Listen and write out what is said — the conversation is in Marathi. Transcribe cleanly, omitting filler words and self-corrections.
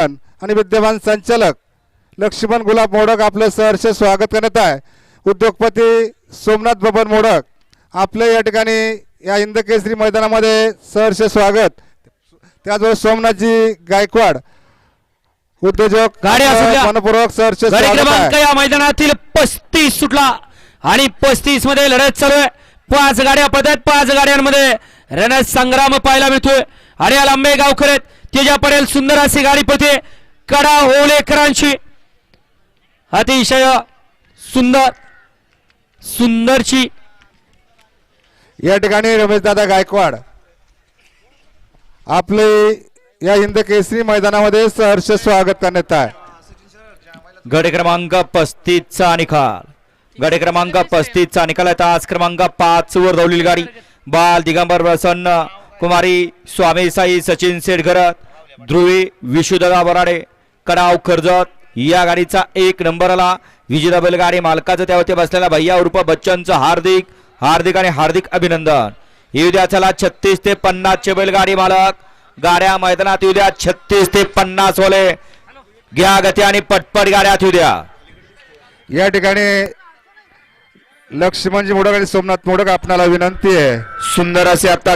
आणि विद्यमान संचालक लक्ष्मण गुलाब मोडक आपलं सहर्ष स्वागत करण्यात आहे। उद्योगपती सोमनाथ बबन मोडक आपले या ठिकाणी या हिंदकेसरी मैदानामध्ये सहर्ष स्वागत। त्याचबरोबर सोमनाथजी गायकवाड उद्योजक मनपूर्वक सहर्ष स्वागत आहे। या मैदानातील 35 सुटला आणि 35 मध्ये लढत चालू आहे। 5 गाड्या पडतात, 5 गाड्यांमध्ये रणसंग्राम पाहायला मिळतोय आणि लांबे गावकर आहेत तेजा पडेल सुंदर अशी गाडी पळते कडा ओलेकरांची अतिशय सुंदरची या ठिकाणी रमेशदादा गायकवाड आपले या हिंदकेसरी मैदानामध्ये सहर्ष स्वागत करण्यात आहे। गट क्रमांक 35 चा निकाल, गट क्रमांक 35 चा निकाल आहे। तास क्रमांक 5 वर धावलेली गाडी बाल दिगंबर प्रसन्न कुमारी स्वामी साई सचिन सेठघर ध्रुवी विशुदादा बराडे कडाव कर्जत या गाडीचा 1 नंबर आला। विजेता बैलगाडी मालकाचं त्यावरती बसलेला भैया उर्फ बच्चनचं हार्दिक आणि हार्दिक अभिनंदन। येऊद्या चला 36 ते 50 चे बैलगाडी मालक गाड्या मैदानात येऊद्या 36 ते 50 वाले घ्या गती आणि पटपट गाड्यात येऊद्या। या ठिकाणी लक्ष्मणजी मोडक आणि सोमनाथ मोडक आपणाला विनंती आहे सुंदर असे आता